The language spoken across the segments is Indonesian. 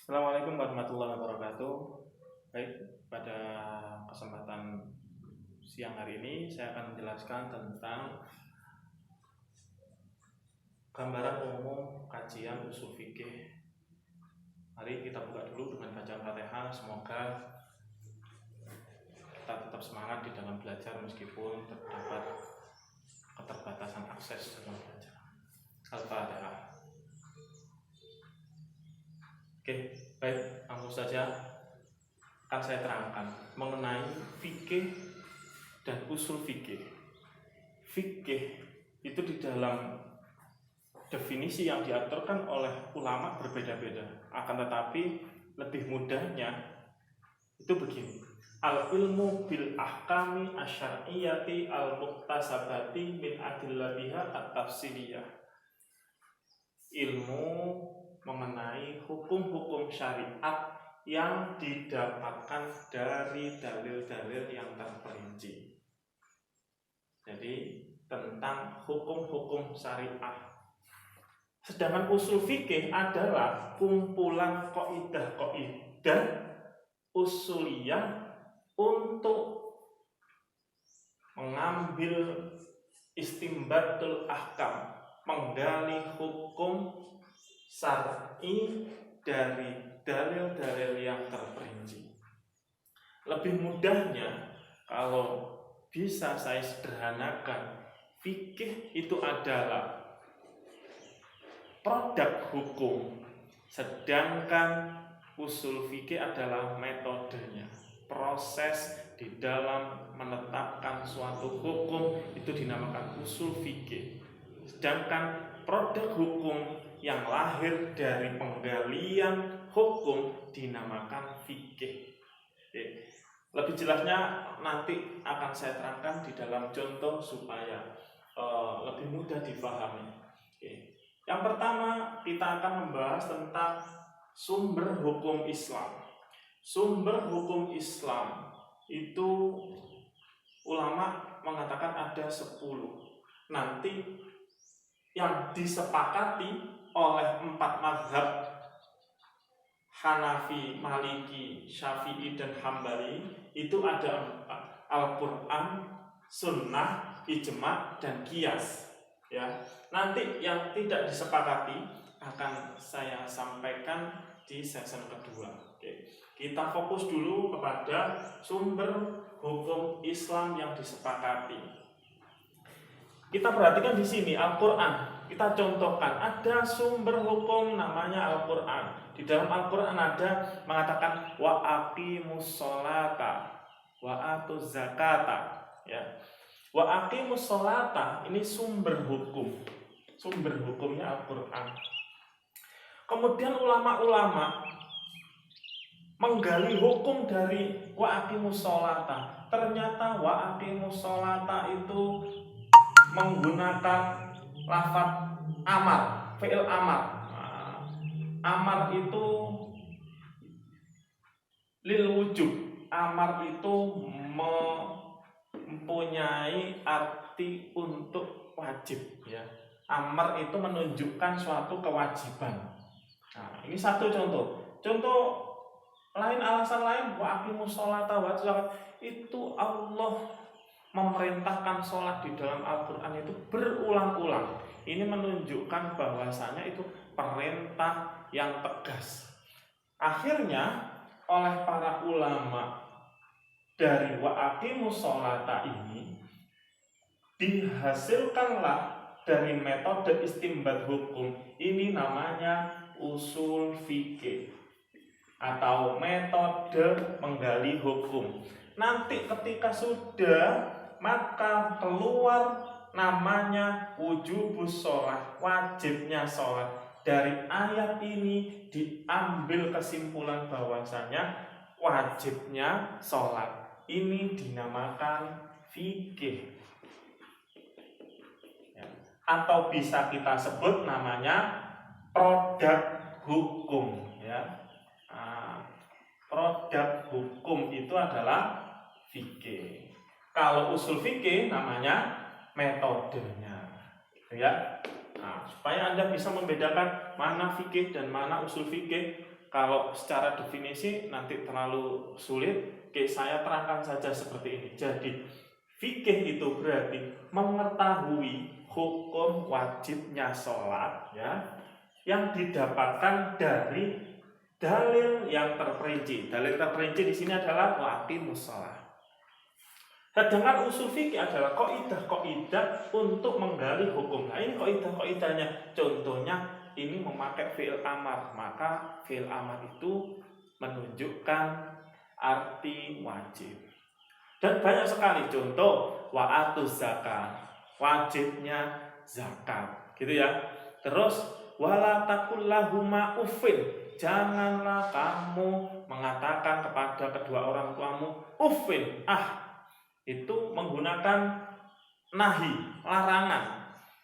Assalamualaikum warahmatullahi wabarakatuh. Baik, pada kesempatan siang hari ini saya akan menjelaskan tentang gambaran umum kajian usul fikih. Mari kita buka dulu dengan bacaan Fatihah. Semoga kita tetap semangat di dalam belajar meskipun terdapat keterbatasan akses dalam belajar. Al-Fatihah. Oke, baik, langsung saja akan saya terangkan mengenai fikih dan usul fikih. Fikih itu di dalam definisi yang diaturkan oleh ulama berbeda-beda. Akan tetapi lebih mudahnya itu begini: al ilmu bil ahkami asyariyati al muktasabati min adillatiha at-tafsiliyah. Ilmu mengenai hukum-hukum syariat yang didapatkan dari dalil-dalil yang terperinci. Jadi tentang hukum-hukum syariat. Sedangkan usul fikih adalah kumpulan kaidah-kaidah usuliyah untuk mengambil istimbatul ahkam, menggali hukum syar'i dari dalil-dalil yang terperinci. Lebih mudahnya, kalau bisa saya sederhanakan, fikih itu adalah produk hukum, sedangkan usul fikih adalah metodenya. Proses di dalam menetapkan suatu hukum itu dinamakan usul fikih. Sedangkan produk hukum yang lahir dari penggalian hukum dinamakan fikih. Lebih jelasnya nanti akan saya terangkan di dalam contoh supaya lebih mudah difahami. Yang pertama kita akan membahas tentang sumber hukum Islam. Sumber hukum Islam itu ulama mengatakan ada 10. Nanti yang disepakati oleh 4 mazhab Hanafi, Maliki, Syafi'i, dan Hambali itu ada 4: Al-Quran, Sunnah, Ijma, dan Qiyas. Ya, nanti yang tidak disepakati akan saya sampaikan di season kedua. Oke. Kita fokus dulu kepada sumber hukum Islam yang disepakati. Kita perhatikan di sini Al-Quran. Kita contohkan, ada sumber hukum namanya Al-Quran. Di dalam Al-Quran ada mengatakan wa aqimus sholata wa atuz zakata. Ya. Wa aqimus sholata ini sumber hukum. Sumber hukumnya Al-Quran. Kemudian ulama-ulama menggali hukum dari wa aqimus sholata. Ternyata wa aqimus sholata itu menggunakan lafaz amar, fi'il amar. Amar itu lil wujub. Amar itu mempunyai arti untuk wajib, ya. Amar itu menunjukkan suatu kewajiban. Nah, ini satu contoh. Contoh lain, alasan lain, wa aqimus sholata wa zakat, itu Allah memerintahkan sholat di dalam Al-Quran itu berulang-ulang. Ini menunjukkan bahwasanya itu perintah yang tegas. Akhirnya oleh para ulama dari wa aqimus sholata ini dihasilkanlah dari metode istimbat hukum. Ini namanya usul fikih atau metode menggali hukum. Nanti ketika sudah, maka keluar namanya wujubus sholat, wajibnya sholat. Dari ayat ini diambil kesimpulan bahwasanya wajibnya sholat. Ini dinamakan fikih, ya. Atau bisa kita sebut namanya produk hukum, ya. Produk hukum itu adalah fikih. Kalau usul fikih namanya metodenya, gitu ya. Nah, supaya Anda bisa membedakan mana fikih dan mana usul fikih, kalau secara definisi nanti terlalu sulit. Oke, saya terangkan saja seperti ini. Jadi fikih itu berarti mengetahui hukum wajibnya sholat, ya, yang didapatkan dari dalil yang terperinci. Dalil terperinci di sini adalah waqimus shalah. Sedangkan usul fikih adalah kaidah untuk menggali hukum. Nah, ini kaidah-kaidahnya. Contohnya ini memakai fi'il amar, maka fi'il amar itu menunjukkan arti wajib. Dan banyak sekali contoh, wa'atuz zakat, wajibnya zakat, gitu ya. Terus wala taqul lahuma uffin, janganlah kamu mengatakan kepada kedua orang tuamu uffin, itu menggunakan nahi, larangan.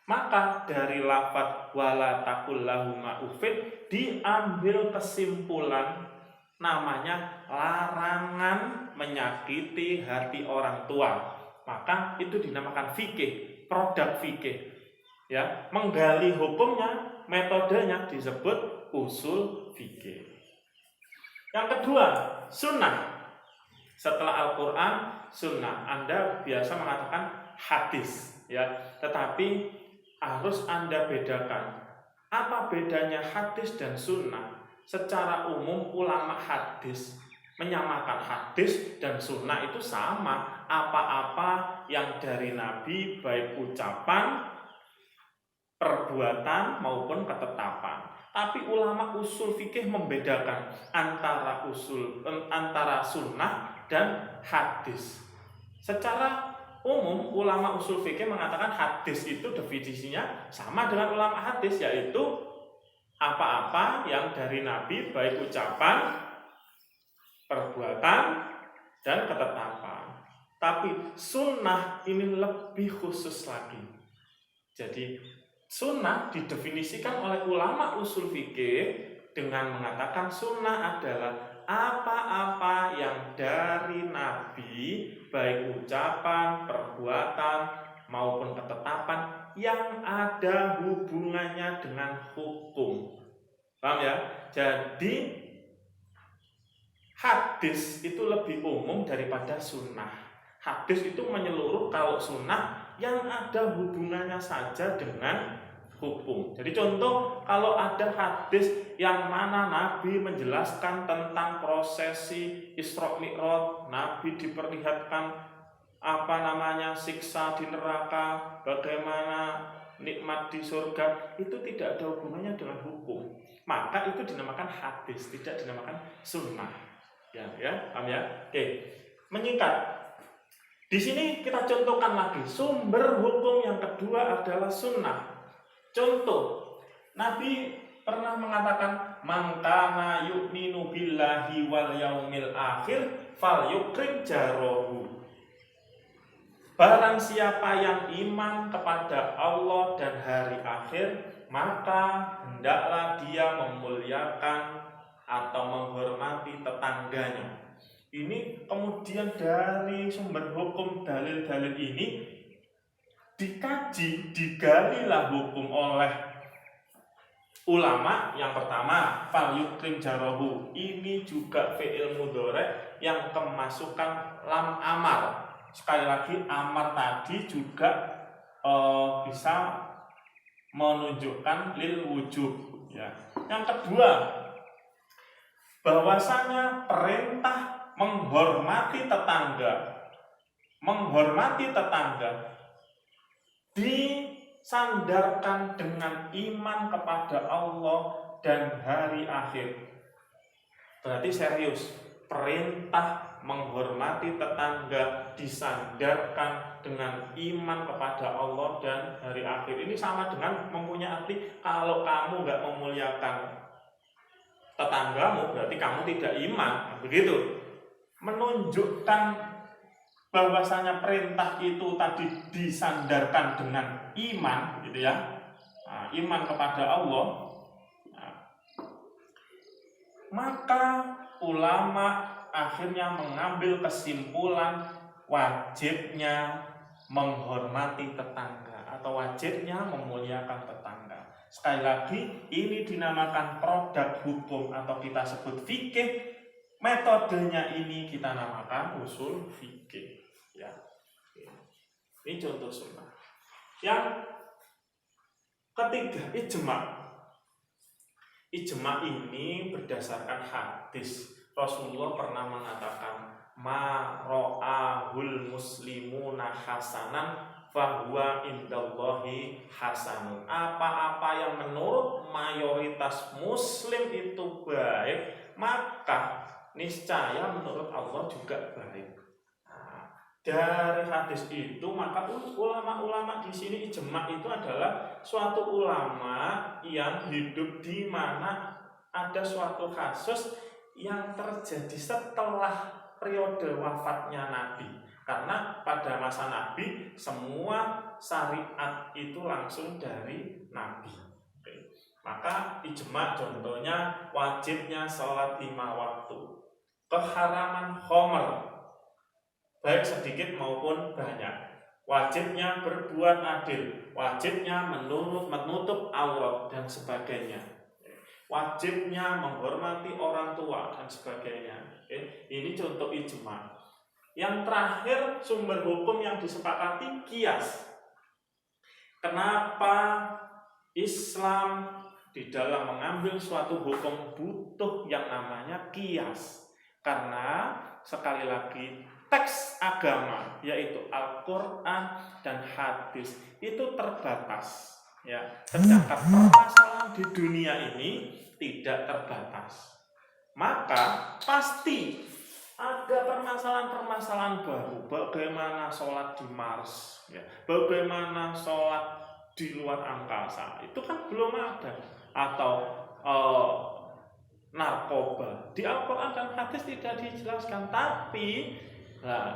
Maka dari lafaz wala taqul lahuma uffin diambil kesimpulan namanya larangan menyakiti hati orang tua. Maka itu dinamakan fikih, produk fikih. Ya, menggali hukumnya, metodenya disebut usul fikih. Yang kedua, sunnah. Setelah Al-Quran, sunnah. Anda biasa mengatakan hadis, ya. Tetapi harus Anda bedakan. Apa bedanya hadis dan sunnah? Secara umum ulama hadis menyamakan hadis dan sunnah itu sama. Apa-apa yang dari Nabi, baik ucapan, perbuatan maupun ketetapan. Tapi ulama usul fikih membedakan antara sunnah dan hadis. Secara umum ulama usul fikih mengatakan hadis itu definisinya sama dengan ulama hadis, yaitu apa-apa yang dari Nabi baik ucapan, perbuatan, dan ketetapan. Tapi sunnah ini lebih khusus lagi. Jadi sunnah didefinisikan oleh ulama usul fikih dengan mengatakan sunnah adalah apa-apa yang dari Nabi, baik ucapan, perbuatan, maupun ketetapan yang ada hubungannya dengan hukum. Paham ya? Jadi hadis itu lebih umum daripada sunnah. Hadis itu menyeluruh, kalau sunnah yang ada hubungannya saja dengan hukum. Jadi contoh, kalau ada hadis yang mana Nabi menjelaskan tentang prosesi Isra Mi'raj, Nabi diperlihatkan siksa di neraka, bagaimana nikmat di surga, itu tidak ada hubungannya dengan hukum. Maka itu dinamakan hadis, tidak dinamakan sunnah. Ya, paham ya? Oke, menyingkat. Di sini kita contohkan lagi sumber hukum yang kedua adalah sunnah. Contoh, Nabi pernah mengatakan man kana yu'minu billahi wal yaumil akhir falyukrim jarahu. Barang siapa yang iman kepada Allah dan hari akhir, maka hendaklah dia memuliakan atau menghormati tetangganya. Ini kemudian dari sumber hukum dalil-dalil ini dikaji, digalilah hukum oleh ulama. Yang pertama, fal yukrim jarahu. Ini juga fi'il mudhari yang kemasukan lam amar. Sekali lagi, amar tadi juga bisa menunjukkan lil wujub. Ya. Yang kedua, bahwasanya perintah menghormati tetangga disandarkan dengan iman kepada Allah dan hari akhir. Berarti serius, perintah menghormati tetangga disandarkan dengan iman kepada Allah dan hari akhir. Ini sama dengan mempunyai arti kalau kamu nggak memuliakan tetanggamu, berarti kamu tidak iman. Begitu. Menunjukkan bahwasanya perintah itu tadi disandarkan dengan iman, gitu ya. Nah, iman kepada Allah. Nah, maka ulama akhirnya mengambil kesimpulan wajibnya menghormati tetangga atau wajibnya memuliakan tetangga. Sekali lagi, ini dinamakan produk hukum atau kita sebut fikih. Metodenya ini kita namakan usul fikih. Ya. Ini contoh sunnah. Yang ketiga, ijma. Ijma ini berdasarkan hadis. Rasulullah pernah mengatakan, ma ra'ahul muslimuna hasanan fahuwa indallahi hasanun. Apa-apa yang menurut mayoritas muslim itu baik, maka niscaya menurut Allah juga baik. Nah, dari hadis itu maka ulama-ulama di sini ijma itu adalah suatu ulama yang hidup di mana ada suatu kasus yang terjadi setelah periode wafatnya Nabi. Karena pada masa Nabi semua syariat itu langsung dari Nabi. Oke. Maka ijma contohnya wajibnya sholat 5 waktu, keharaman khomer baik sedikit maupun banyak, wajibnya berbuat adil, wajibnya menutup aurat dan sebagainya, wajibnya menghormati orang tua dan sebagainya. Oke. Ini contoh ijma. Yang terakhir, sumber hukum yang disepakati kias. Kenapa Islam di dalam mengambil suatu hukum butuh yang namanya kias? Karena sekali lagi teks agama yaitu Al-Quran dan hadis itu terbatas, ya. Sedangkan permasalahan di dunia ini tidak terbatas. Maka pasti ada permasalahan-permasalahan baru. Bagaimana sholat di Mars, ya. Bagaimana sholat di luar angkasa, itu kan belum ada. Atau narkoba di Al-Quran dan hadis tidak dijelaskan. Tapi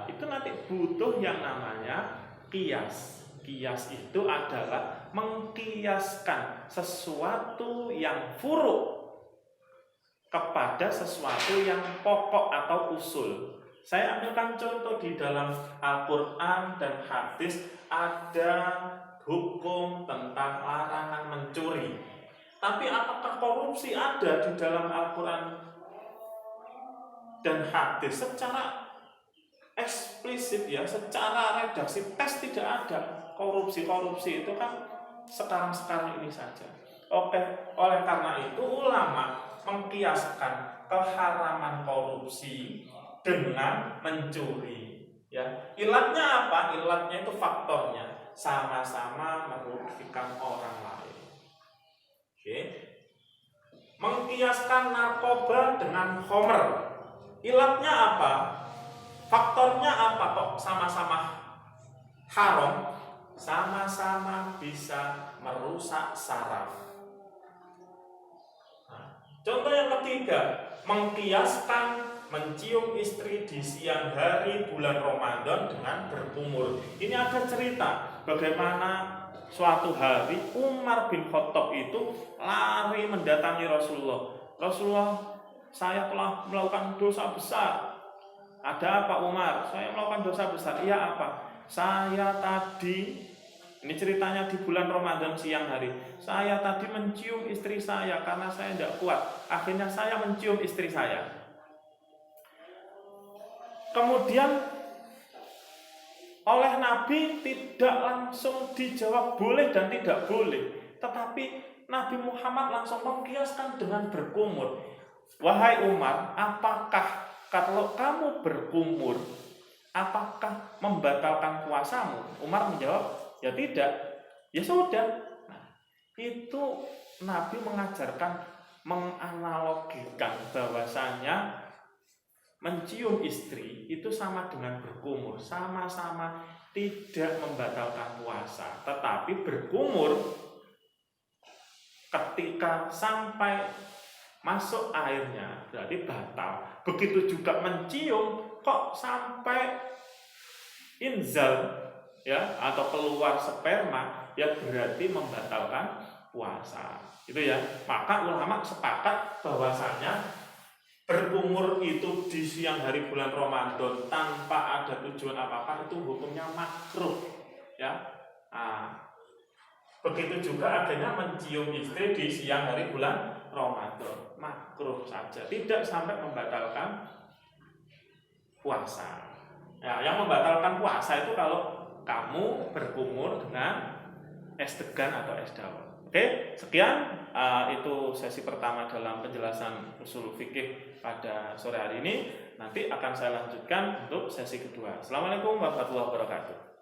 itu nanti butuh yang namanya kias. Kias itu adalah mengkiaskan sesuatu yang furu' kepada sesuatu yang pokok atau usul. Saya ambilkan contoh di dalam Al-Quran dan hadis ada hukum tentang larangan mencuri. Tapi apakah korupsi ada di dalam Al-Quran dan hadis secara eksplisit, ya, secara redaksi teks tidak ada. Korupsi itu kan sekarang ini saja. Oke, oleh karena itu ulama mengkiaskan keharaman korupsi dengan mencuri, ya. Ilatnya apa? Ilatnya itu faktornya sama-sama merugikan orang lain. Oke. Mengkiaskan narkoba dengan khamr. Ilatnya apa? Faktornya apa kok sama-sama haram? Sama-sama bisa merusak saraf. Contoh yang ketiga, mengkiaskan mencium istri di siang hari bulan Ramadan dengan berkumur. Ini ada cerita bagaimana suatu hari Umar bin Khattab itu lari mendatangi Rasulullah. Rasulullah, saya telah melakukan dosa besar. Ada apa Umar? Saya melakukan dosa besar. Iya apa? Saya tadi, ini ceritanya di bulan Ramadan siang hari, saya tadi mencium istri saya karena saya tidak kuat. Akhirnya saya mencium istri saya. Kemudian oleh Nabi tidak langsung dijawab boleh dan tidak boleh. Tetapi Nabi Muhammad langsung mengkiaskan dengan berkumur. Wahai Umar, apakah kalau kamu berkumur, apakah membatalkan puasamu? Umar menjawab, ya tidak. Ya sudah. Nah, itu Nabi mengajarkan, menganalogikan bahwasanya mencium istri itu sama dengan berkumur, sama-sama tidak membatalkan puasa. Tetapi berkumur ketika sampai masuk airnya berarti batal. Begitu juga mencium kok sampai inzal, ya, atau keluar sperma, ya berarti membatalkan puasa. Itu ya. Maka ulama sepakat bahwasanya berkumur itu di siang hari bulan Ramadan tanpa ada tujuan apa-apa itu hukumnya makruh, ya. Nah, Begitu juga akhirnya mencium istri di siang hari bulan Ramadan, makruh saja, tidak sampai membatalkan puasa. Ya, yang membatalkan puasa itu kalau kamu berkumur dengan es degan atau es dawet. Oke, sekian itu sesi pertama dalam penjelasan usul fikih pada sore hari ini. Nanti akan saya lanjutkan untuk sesi kedua. Assalamualaikum warahmatullahi wabarakatuh.